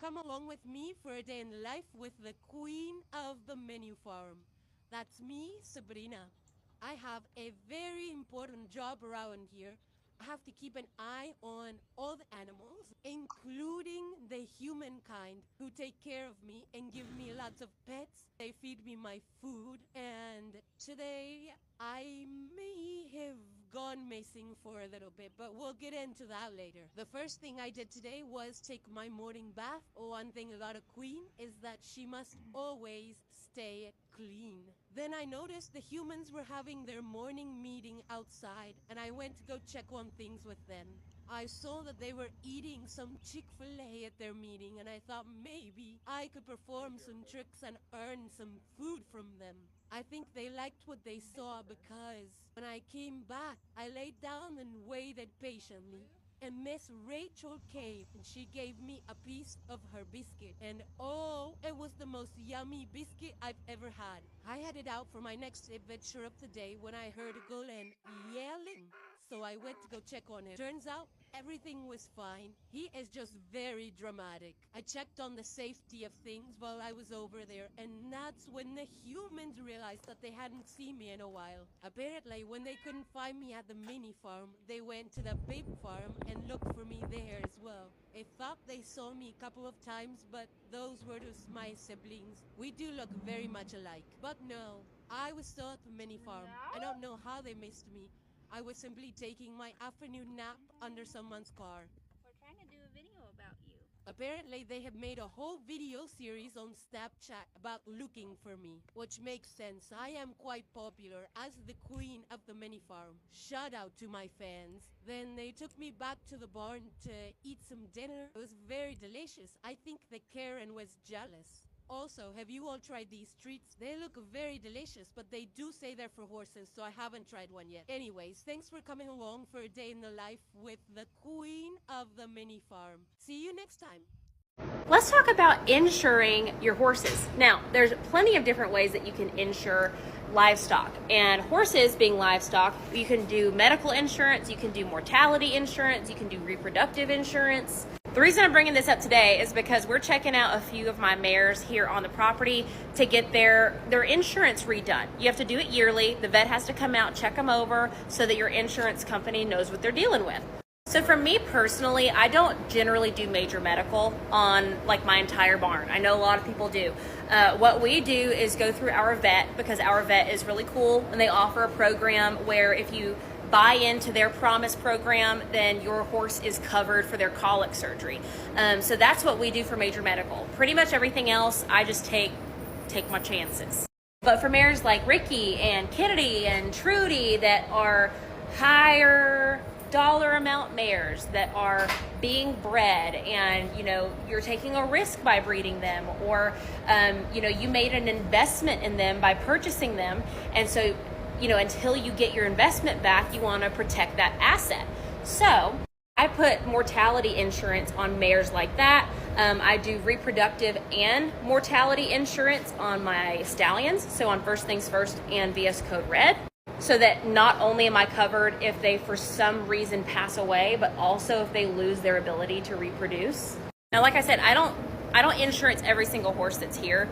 come along with me for a day in life with the queen of the menu farm. That's me, Sabrina. I have a very important job around here. I have to keep an eye on all the animals, including the humankind who take care of me and give me lots of pets. They feed me my food, and today I may have gone missing for a little bit, but we'll get into that later. The first thing I did today was take my morning bath. One thing about a queen is that she must always stay clean. Then I noticed the humans were having their morning meeting outside, and I went to go check on things with them. I saw that they were eating some Chick-fil-A at their meeting, and I thought maybe I could perform some tricks and earn some food from them. I think they liked what they saw because when I came back, I laid down and waited patiently. And Miss Rachel came and she gave me a piece of her biscuit. And oh, it was the most yummy biscuit I've ever had. I headed out for my next adventure of the day when I heard Glenn yelling. So I went to go check on him. Turns out everything was fine. He is just very dramatic. I checked on the safety of things while I was over there, and that's when the humans realized that they hadn't seen me in a while. Apparently, when they couldn't find me at the mini farm, they went to the pig farm and looked for me there as well. They thought they saw me a couple of times, but those were just my siblings. We do look very much alike. But no, I was still at the mini farm. I don't know how they missed me. I was simply taking my afternoon nap under someone's car. We're trying to do a video about you. Apparently, they have made a whole video series on Snapchat about looking for me, which makes sense. I am quite popular as the queen of the mini farm. Shout out to my fans. Then they took me back to the barn to eat some dinner. It was very delicious. I think the Karen was jealous. Also, have you all tried these treats? They look very delicious, but they do say they're for horses, so I haven't tried one yet. Anyways, thanks for coming along for a day in the life with the queen of the mini farm. See you next time. Let's talk about insuring your horses. Now, there's plenty of different ways that you can insure livestock, and horses being livestock, you can do medical insurance, you can do mortality insurance, you can do reproductive insurance. The reason I'm bringing this up today is because we're checking out a few of my mares here on the property to get their insurance redone. You have to do it yearly. The vet has to come out, check them over so that your insurance company knows what they're dealing with. So for me personally, I don't generally do major medical on like my entire barn. I know a lot of people do. What we do is go through our vet, because our vet is really cool and they offer a program where if you buy into their Promise program, then your horse is covered for their colic surgery. So that's what we do for major medical. Pretty much everything else, I just take my chances. But for mares like Ricky and Kennedy and Trudy that are higher dollar amount mares that are being bred, and you're taking a risk by breeding them, or you made an investment in them by purchasing them, and so until you get your investment back, you want to protect that asset. So I put mortality insurance on mares like that. I do reproductive and mortality insurance on my stallions, so on First Things First and VS Code Red, so that not only am I covered if they for some reason pass away, but also if they lose their ability to reproduce. Now, like I said, I don't insurance every single horse that's here.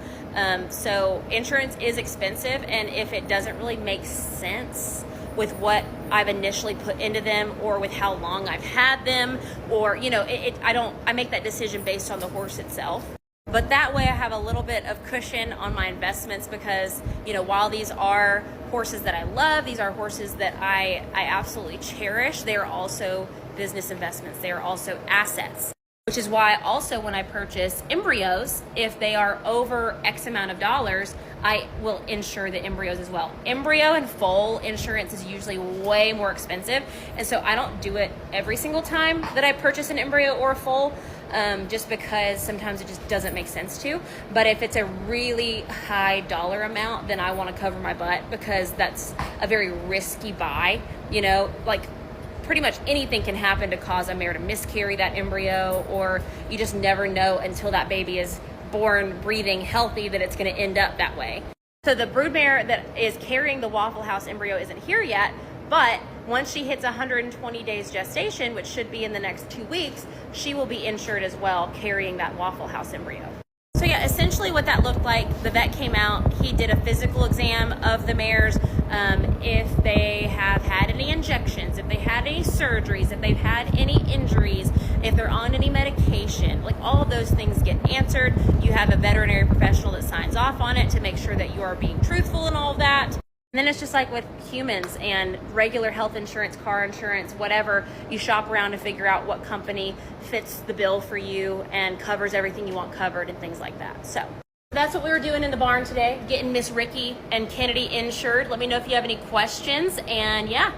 So insurance is expensive, and if it doesn't really make sense with what I've initially put into them, or with how long I've had them, or I make that decision based on the horse itself. But that way I have a little bit of cushion on my investments, because while these are horses that I love, these are horses that I absolutely cherish, they are also business investments. They are also assets. Which is why also when I purchase embryos, if they are over X amount of dollars, I will insure the embryos as well. Embryo and foal insurance is usually way more expensive, and so I don't do it every single time that I purchase an embryo or a foal, just because sometimes it just doesn't make sense to. But if it's a really high dollar amount, then I want to cover my butt, because that's a very risky buy. Pretty much anything can happen to cause a mare to miscarry that embryo, or you just never know until that baby is born, breathing, healthy, that it's going to end up that way. So the broodmare that is carrying the Waffle House embryo isn't here yet, but once she hits 120 days gestation, which should be in the next 2 weeks, she will be insured as well, carrying that Waffle House embryo. So yeah, essentially what that looked like, the vet came out, he did a physical exam of the mares, if they have had any injections, if they had any surgeries, if they've had any injuries, if they're on any medication, like all of those things get answered. You have a veterinary professional that signs off on it to make sure that you are being truthful and all of that. And then it's just like with humans and regular health insurance, car insurance, whatever, you shop around to figure out what company fits the bill for you and covers everything you want covered and things like that. So that's what we were doing in the barn today, getting Miss Ricky and Kennedy insured. Let me know if you have any questions, and yeah,